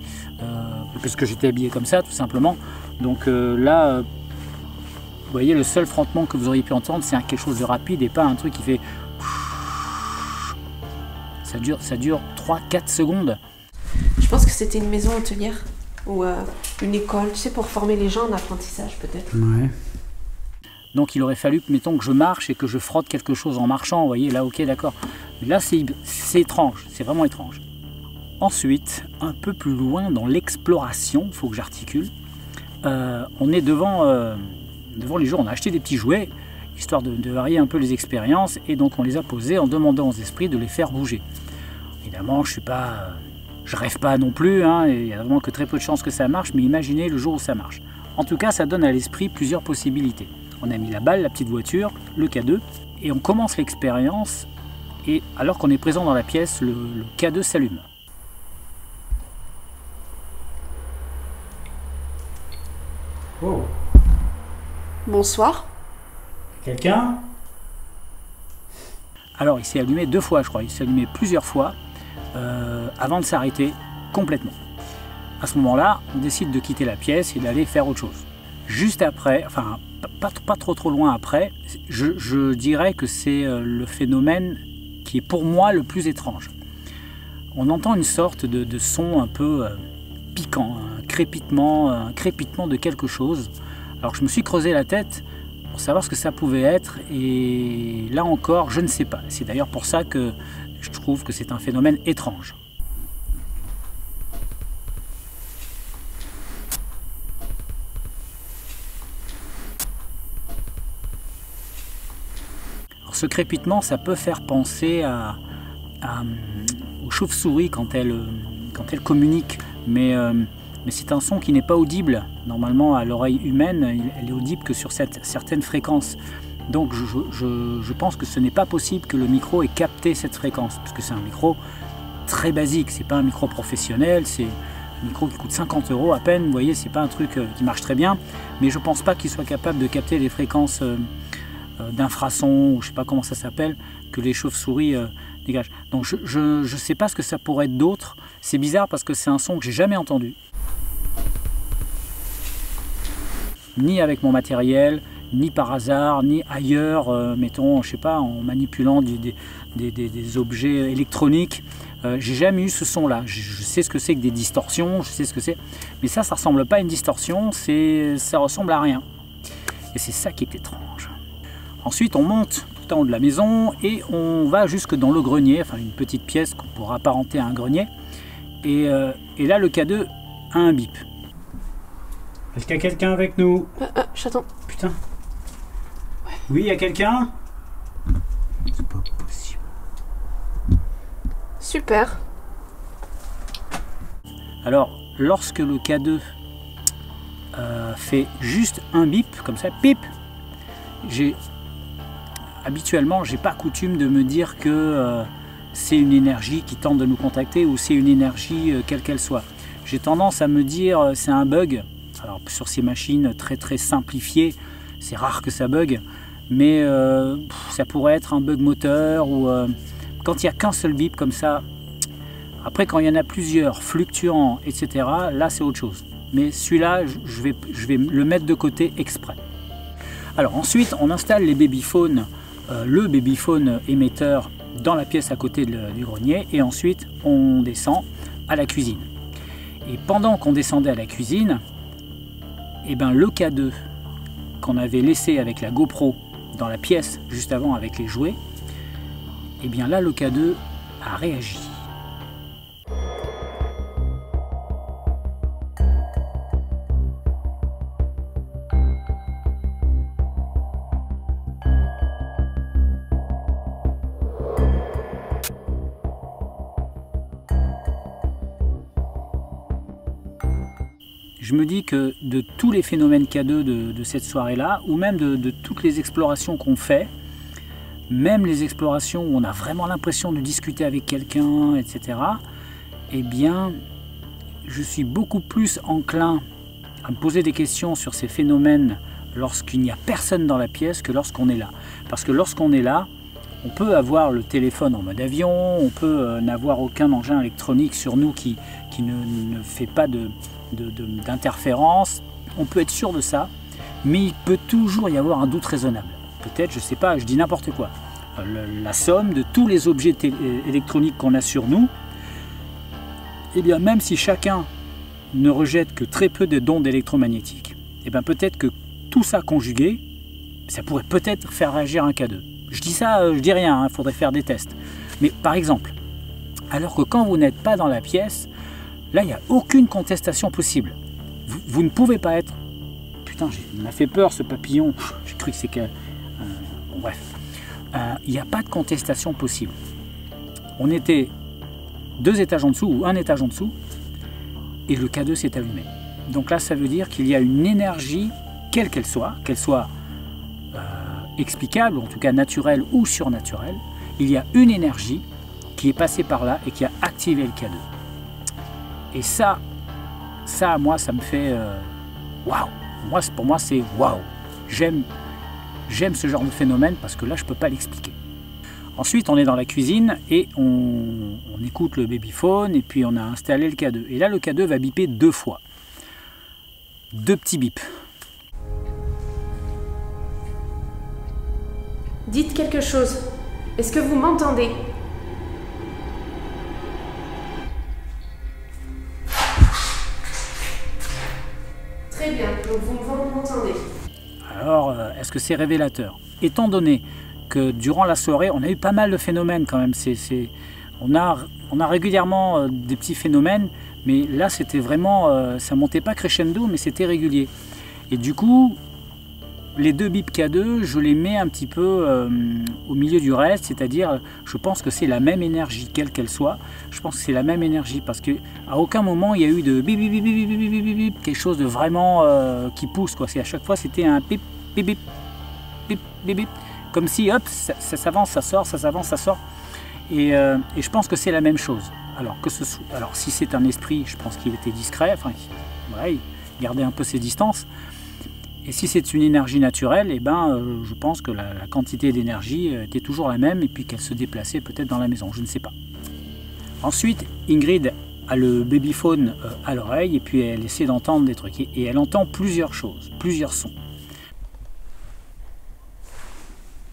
parce que j'étais habillé comme ça tout simplement. Donc là, vous voyez, le seul frottement que vous auriez pu entendre, c'est quelque chose de rapide et pas un truc qui fait... Ça dure 3-4 secondes. Je pense que c'était une maison hôtelière ou une école, tu sais, pour former les gens en apprentissage peut-être. Ouais. Donc il aurait fallu, mettons, que je marche et que je frotte quelque chose en marchant, vous voyez, là, ok, d'accord. Mais là, c'est étrange, c'est vraiment étrange. Ensuite, un peu plus loin dans l'exploration, il faut que j'articule, on est devant les jouets, on a acheté des petits jouets, histoire de varier un peu les expériences, et donc on les a posés en demandant aux esprits de les faire bouger. Évidemment, je rêve pas non plus, hein, il n'y a vraiment que très peu de chances que ça marche, mais imaginez le jour où ça marche. En tout cas, ça donne à l'esprit plusieurs possibilités. On a mis la balle, la petite voiture, le K2, et on commence l'expérience, et alors qu'on est présent dans la pièce, le K2 s'allume. Oh. Bonsoir. Quelqu'un? Alors il s'est allumé 2 fois, je crois, il s'est allumé plusieurs fois avant de s'arrêter complètement. À ce moment-là, on décide de quitter la pièce et d'aller faire autre chose. Juste après, enfin pas trop loin après, je dirais que c'est le phénomène qui est pour moi le plus étrange. On entend une sorte de son un peu piquant, un crépitement de quelque chose. Alors je me suis creusé la tête pour savoir ce que ça pouvait être, et là encore, je ne sais pas. C'est d'ailleurs pour ça que je trouve que c'est un phénomène étrange. Alors, ce crépitement, ça peut faire penser aux chauves-souris quand elles communiquent, mais c'est un son qui n'est pas audible. Normalement, à l'oreille humaine, elle est audible que sur certaines fréquences. Donc je pense que ce n'est pas possible que le micro ait capté cette fréquence, parce que c'est un micro très basique, c'est pas un micro professionnel, c'est un micro qui coûte 50 € à peine, vous voyez, c'est pas un truc qui marche très bien, mais je pense pas qu'il soit capable de capter les fréquences d'infrasons, ou je sais pas comment ça s'appelle, que les chauves-souris dégagent. Donc je sais pas ce que ça pourrait être d'autre. C'est bizarre parce que c'est un son que j'ai jamais entendu, ni avec mon matériel, ni par hasard, ni ailleurs, mettons, je sais pas, en manipulant des objets électroniques. J'ai jamais eu ce son-là. Je sais ce que c'est que des distorsions, je sais ce que c'est, mais ça ressemble pas à une distorsion, ça ressemble à rien. Et c'est ça qui est étrange. Ensuite, on monte tout en haut de la maison et on va jusque dans le grenier, enfin une petite pièce qu'on pourra apparenter à un grenier. Et là, le K2 a un bip. Est-ce qu'il y a quelqu'un avec nous? J'attends. Putain. Ouais. Oui, il y a quelqu'un? C'est pas possible. Super. Alors, lorsque le K2 fait juste un bip, comme ça, pip, habituellement, j'ai pas coutume de me dire que c'est une énergie qui tente de nous contacter ou c'est une énergie quelle qu'elle soit. J'ai tendance à me dire c'est un bug. Alors sur ces machines très simplifiées, c'est rare que ça bug, mais ça pourrait être un bug moteur ou quand il n'y a qu'un seul bip comme ça. Après, quand il y en a plusieurs, fluctuants, etc., là c'est autre chose. Mais celui-là, je vais le mettre de côté exprès. Alors ensuite, on installe les babyphones, le babyphone émetteur dans la pièce à côté du grenier, et ensuite on descend à la cuisine. Et pendant qu'on descendait à la cuisine, eh ben, le K2 qu'on avait laissé avec la GoPro dans la pièce juste avant avec les jouets, et bien là le K2 a réagi. Je me dis que de tous les phénomènes K2 de cette soirée-là, ou même de toutes les explorations qu'on fait, même les explorations où on a vraiment l'impression de discuter avec quelqu'un, etc., eh bien, je suis beaucoup plus enclin à me poser des questions sur ces phénomènes lorsqu'il n'y a personne dans la pièce que lorsqu'on est là. Parce que lorsqu'on est là, on peut avoir le téléphone en mode avion, on peut n'avoir aucun engin électronique sur nous qui ne fait pas d'interférence, on peut être sûr de ça, mais il peut toujours y avoir un doute raisonnable. Peut-être, je sais pas, je dis n'importe quoi. La somme de tous les objets électroniques qu'on a sur nous, eh bien même si chacun ne rejette que très peu d'ondes électromagnétiques, eh bien peut-être que tout ça conjugué, ça pourrait peut-être faire réagir un K2. Je dis ça, je dis rien, il faudrait faire des tests. Mais par exemple, alors que quand vous n'êtes pas dans la pièce, là, il n'y a aucune contestation possible. Vous ne pouvez pas être... Putain, il m'a fait peur ce papillon. J'ai cru que c'est que... bon, bref. Il n'y a pas de contestation possible. On était 2 étages en dessous ou 1 étage en dessous et le K2 s'est allumé. Donc là, ça veut dire qu'il y a une énergie, quelle qu'elle soit explicable, ou en tout cas naturelle ou surnaturelle, il y a une énergie qui est passée par là et qui a activé le K2. Et ça, moi, ça me fait waouh. Pour moi, c'est waouh. J'aime ce genre de phénomène parce que là, je ne peux pas l'expliquer. Ensuite, on est dans la cuisine et on écoute le babyphone et puis on a installé le K2. Et là, le K2 va biper 2 fois. 2 petits bips. Dites quelque chose. Est-ce que vous m'entendez ? Très bien, donc vous m'entendez. Alors, est-ce que c'est révélateur? Étant donné que durant la soirée, on a eu pas mal de phénomènes quand même. On a régulièrement des petits phénomènes, mais là c'était vraiment, ça montait pas crescendo, mais c'était régulier. Et du coup, les 2 bips K2, je les mets un petit peu au milieu du reste, c'est-à-dire, je pense que c'est la même énergie, quelle qu'elle soit. Je pense que c'est la même énergie parce qu'à aucun moment il y a eu de bip bip bip bip bip bip bip, quelque chose de vraiment qui pousse, quoi. À chaque fois c'était un bip bip bip bip bip bip, comme si hop, ça s'avance, ça sort, ça s'avance, ça sort. Et je pense que c'est la même chose. Alors si c'est un esprit, je pense qu'il était discret, enfin, ouais, il gardait un peu ses distances. Et si c'est une énergie naturelle, eh ben, je pense que la quantité d'énergie était toujours la même et puis qu'elle se déplaçait peut-être dans la maison, je ne sais pas. Ensuite, Ingrid a le babyphone à l'oreille et puis elle essaie d'entendre des trucs. Et elle entend plusieurs choses, plusieurs sons.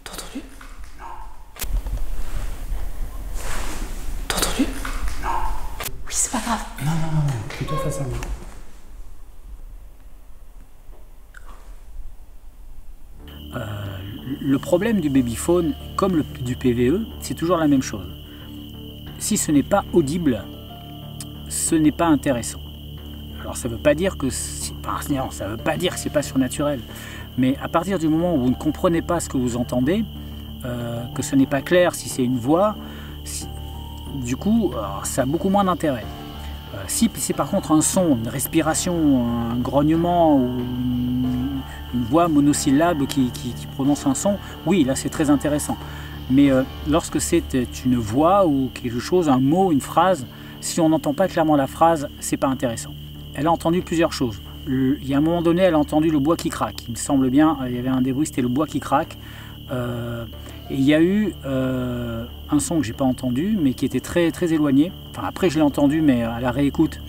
T'as entendu ? Non. T'as entendu ? Non. Oui, c'est pas grave. Non, plutôt face à moi. Le problème du babyphone, comme du PVE, c'est toujours la même chose. Si ce n'est pas audible, ce n'est pas intéressant. Alors ça ne veut pas dire que c'est pas surnaturel, mais à partir du moment où vous ne comprenez pas ce que vous entendez, que ce n'est pas clair si c'est une voix, du coup ça a beaucoup moins d'intérêt. Si c'est par contre un son, une respiration, un grognement ou une voix monosyllabe qui prononce un son, oui, là c'est très intéressant. Mais lorsque c'est une voix ou quelque chose, un mot, une phrase, si on n'entend pas clairement la phrase, c'est pas intéressant. Elle a entendu plusieurs choses. Il y a un moment donné, elle a entendu le bois qui craque. Il me semble bien, il y avait un des bruits, c'était le bois qui craque. Et il y a eu un son que j'ai pas entendu, mais qui était très, très éloigné. Enfin, après, je l'ai entendu, mais à la réécoute.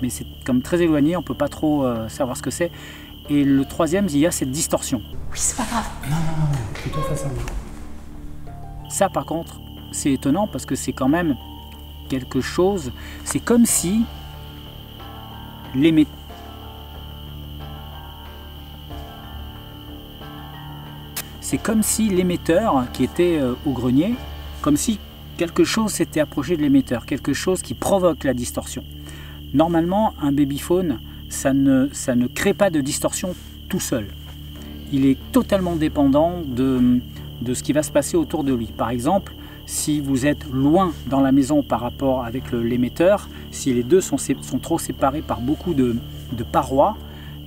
Mais c'est comme très éloigné, on peut pas trop savoir ce que c'est. Et le troisième, il y a cette distorsion. Oui, c'est pas grave. Non, plutôt face à moi. Ça, par contre, c'est étonnant parce que c'est quand même quelque chose. C'est comme si l'émetteur. C'est comme si l'émetteur qui était au grenier, comme si quelque chose s'était approché de l'émetteur, quelque chose qui provoque la distorsion. Normalement, un babyphone, ça ne crée pas de distorsion tout seul. Il est totalement dépendant de ce qui va se passer autour de lui. Par exemple, si vous êtes loin dans la maison par rapport avec l'émetteur, si les deux sont trop séparés par beaucoup de parois,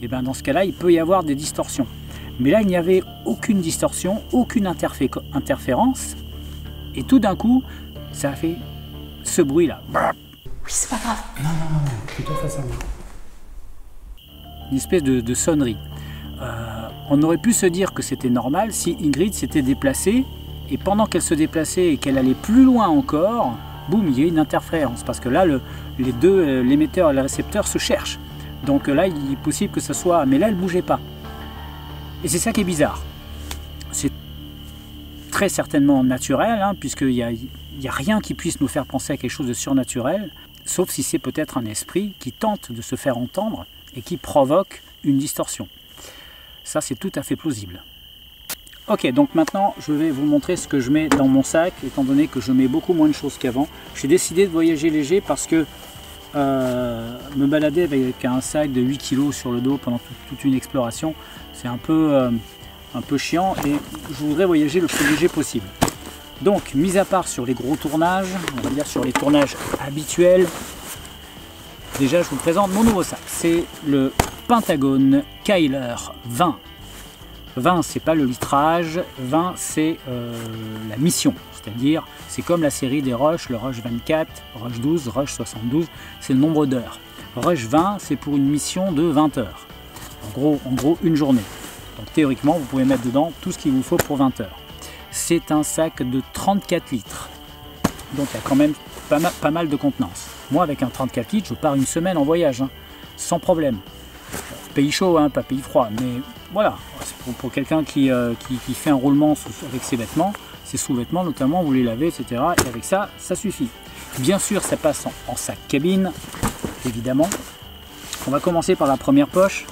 et bien dans ce cas-là, il peut y avoir des distorsions. Mais là, il n'y avait aucune distorsion, aucune interférence. Et tout d'un coup, ça a fait ce bruit-là. Oui, c'est pas grave. Non, plutôt face à moi. Une espèce de sonnerie. On aurait pu se dire que c'était normal si Ingrid s'était déplacée et pendant qu'elle se déplaçait et qu'elle allait plus loin encore, boum, il y a une interférence. Parce que là, les deux, l'émetteur et le récepteur, se cherchent. Donc là, il est possible que ce soit... Mais là, elle ne bougeait pas. Et c'est ça qui est bizarre. C'est très certainement naturel, hein, puisqu'il n'y a rien qui puisse nous faire penser à quelque chose de surnaturel, sauf si c'est peut-être un esprit qui tente de se faire entendre et qui provoque une distorsion. Ça, c'est tout à fait plausible. Ok, donc maintenant, je vais vous montrer ce que je mets dans mon sac, étant donné que je mets beaucoup moins de choses qu'avant. J'ai décidé de voyager léger parce que me balader avec un sac de 8 kg sur le dos pendant toute une exploration, c'est un peu chiant et je voudrais voyager le plus léger possible. Donc, mis à part sur les gros tournages, on va dire sur les tournages habituels, déjà je vous présente mon nouveau sac. C'est le Pentagon Kyler 20. 20, c'est pas le litrage, 20 c'est la mission. C'est-à-dire, c'est comme la série des Rush, le Rush 24, Rush 12, Rush 72, c'est le nombre d'heures. Rush 20, c'est pour une mission de 20 heures. En gros, une journée. Donc théoriquement, vous pouvez mettre dedans tout ce qu'il vous faut pour 20 heures. C'est un sac de 34 litres. Donc il y a quand même pas mal de contenance. Moi, avec un 34 litres, je pars une semaine en voyage, hein, sans problème. Pays chaud, hein, pas pays froid, mais voilà. Pour quelqu'un qui fait un roulement avec ses vêtements, ses sous-vêtements notamment, vous les lavez, etc. Et avec ça, ça suffit. Bien sûr, ça passe en sac cabine, évidemment. On va commencer par la première poche.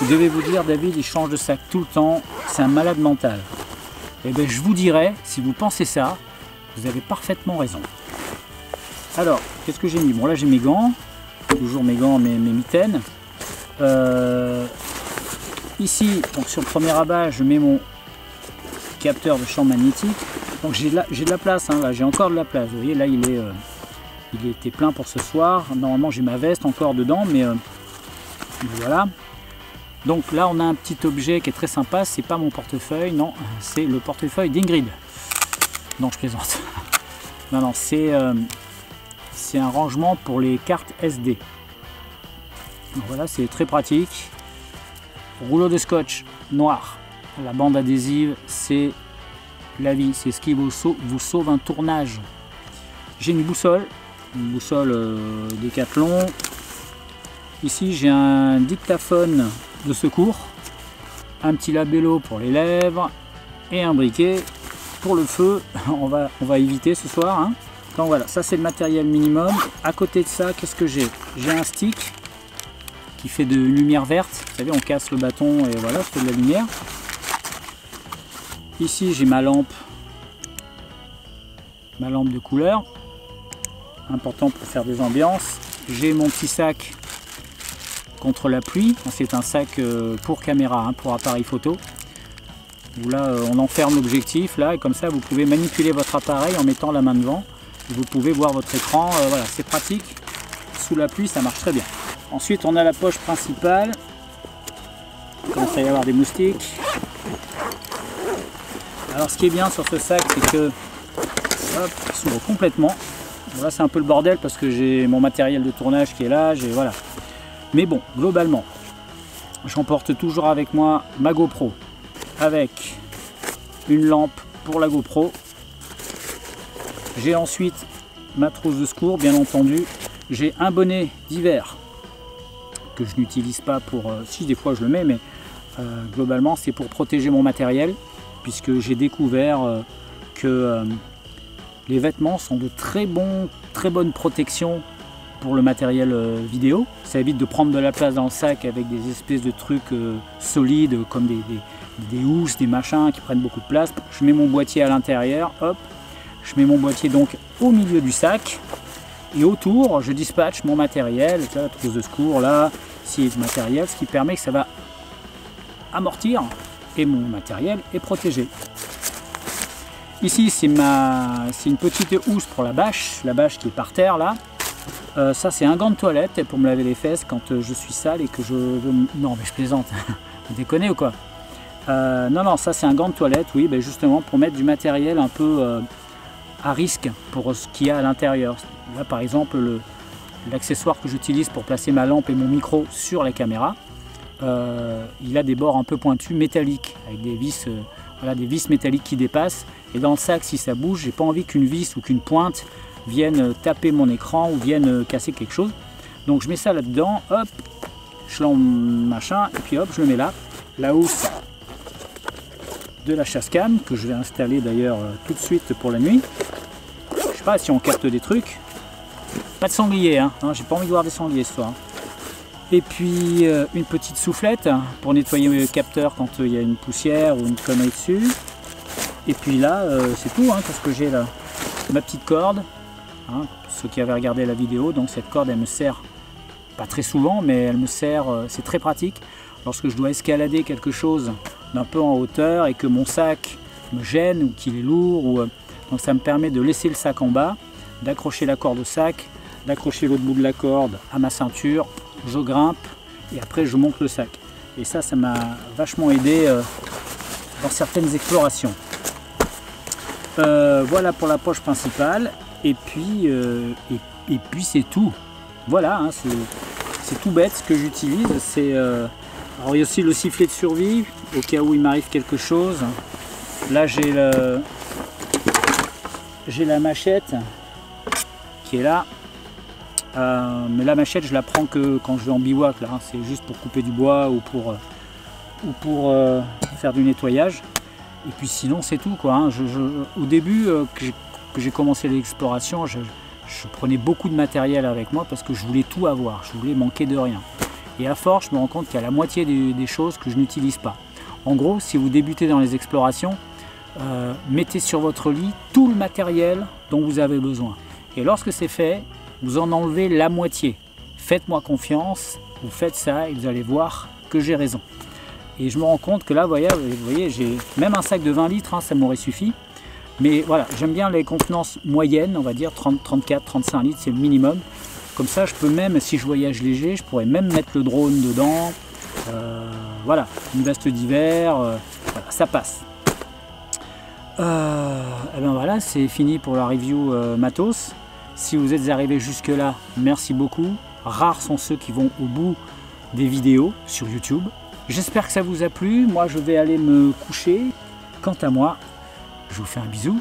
Vous devez vous dire, David, il change de sac tout le temps, c'est un malade mental. Eh bien, je vous dirais, si vous pensez ça, vous avez parfaitement raison. Alors, qu'est-ce que j'ai mis? Bon, là, j'ai mes gants, toujours mes gants, mes mitaines. Ici, donc sur le premier rabat, je mets mon capteur de champ magnétique. Donc j'ai de la place, hein, là j'ai encore de la place. Vous voyez, là il était plein pour ce soir. Normalement j'ai ma veste encore dedans, mais voilà. Donc là on a un petit objet qui est très sympa. C'est pas mon portefeuille, non, c'est le portefeuille d'Ingrid. Non, je plaisante. Non, c'est un rangement pour les cartes SD. Donc voilà, c'est très pratique. Rouleau de scotch noir. La bande adhésive, c'est la vie, c'est ce qui vous sauve un tournage. J'ai une boussole Décathlon. Ici, j'ai un dictaphone de secours, un petit labello pour les lèvres et un briquet pour le feu. On va éviter ce soir, hein. Donc voilà, ça c'est le matériel minimum. À côté de ça, qu'est-ce que j'ai? J'ai un stick qui fait de lumière verte. Vous savez, on casse le bâton et voilà, ça fait de la lumière. Ici, j'ai ma lampe de couleur, important pour faire des ambiances. J'ai mon petit sac contre la pluie. C'est un sac pour caméra, hein, pour appareil photo. Où là, on enferme l'objectif là et comme ça, vous pouvez manipuler votre appareil en mettant la main devant. Vous pouvez voir votre écran. Voilà, c'est pratique. Sous la pluie, ça marche très bien. Ensuite, on a la poche principale Il commence à y avoir des moustiques. Alors ce qui est bien sur ce sac, c'est que hop, il s'ouvre complètement. Bon, là c'est un peu le bordel parce que j'ai mon matériel de tournage qui est là, voilà. Mais bon, globalement, j'emporte toujours avec moi ma GoPro avec une lampe pour la GoPro. J'ai ensuite ma trousse de secours, bien entendu. J'ai un bonnet d'hiver que je n'utilise pas pour... si, des fois je le mets, mais globalement c'est pour protéger mon matériel, puisque j'ai découvert que les vêtements sont de très bonne protection pour le matériel vidéo. Ça évite de prendre de la place dans le sac avec des espèces de trucs solides comme des housses, des machins qui prennent beaucoup de place. Je mets mon boîtier à l'intérieur, hop, je mets mon boîtier donc au milieu du sac et autour je dispatche mon matériel, la trousse de secours là, ici le matériel, ce qui permet que ça va amortir et mon matériel est protégé. Ici c'est une petite housse pour la bâche qui est par terre là. Ça c'est un gant de toilette pour me laver les fesses quand je suis sale et que je veux... Non mais je plaisante, vous déconnez ou quoi? Non, ça c'est un gant de toilette, oui, ben justement pour mettre du matériel un peu à risque pour ce qu'il y a à l'intérieur. Là par exemple l'accessoire que j'utilise pour placer ma lampe et mon micro sur la caméra, il a des bords un peu pointus métalliques avec des vis, des vis métalliques qui dépassent, et dans le sac si ça bouge, j'ai pas envie qu'une vis ou qu'une pointe vienne taper mon écran ou vienne casser quelque chose. Donc je mets ça là-dedans, hop, je lance machin et puis hop, je le mets là. La housse de la chasse cam que je vais installer d'ailleurs tout de suite pour la nuit. Je sais pas si on capte des trucs. Pas de sanglier, hein, j'ai pas envie de voir des sangliers ce soir. Et puis une petite soufflette pour nettoyer le capteur quand il y a une poussière ou une connerie dessus. Et puis là, c'est tout, tout ce que j'ai là. Ma petite corde, ceux qui avaient regardé la vidéo, donc cette corde elle me sert pas très souvent, mais elle me sert, c'est très pratique lorsque je dois escalader quelque chose d'un peu en hauteur et que mon sac me gêne ou qu'il est lourd. Donc ça me permet de laisser le sac en bas, d'accrocher la corde au sac, d'accrocher l'autre bout de la corde à ma ceinture, je grimpe et après je monte le sac. Et ça m'a vachement aidé dans certaines explorations. Voilà pour la poche principale. Et puis c'est tout. Voilà, c'est tout bête ce que j'utilise. Alors il y a aussi le sifflet de survie au cas où il m'arrive quelque chose. Là j'ai la machette qui est là. Mais la machette je la prends que quand je vais en bivouac là. C'est juste pour couper du bois ou pour faire du nettoyage. Et puis sinon c'est tout quoi. Au début que j'ai commencé l'exploration, je prenais beaucoup de matériel avec moi parce que je voulais tout avoir, je voulais manquer de rien. Et à force, je me rends compte qu'il y a la moitié des choses que je n'utilise pas. En gros, si vous débutez dans les explorations, mettez sur votre lit tout le matériel dont vous avez besoin. Et lorsque c'est fait, vous en enlevez la moitié. Faites-moi confiance, vous faites ça et vous allez voir que j'ai raison. Et je me rends compte que là, vous voyez, j'ai même un sac de 20 litres, ça m'aurait suffi. Mais voilà, j'aime bien les contenances moyennes, on va dire 30, 34, 35 litres, c'est le minimum. Comme ça, je peux même, si je voyage léger, je pourrais même mettre le drone dedans. Voilà, une veste d'hiver, voilà, ça passe. Et ben voilà, c'est fini pour la review matos. Si vous êtes arrivé jusque là, merci beaucoup. Rares sont ceux qui vont au bout des vidéos sur YouTube. J'espère que ça vous a plu. Moi, je vais aller me coucher. Quant à moi, je vous fais un bisou.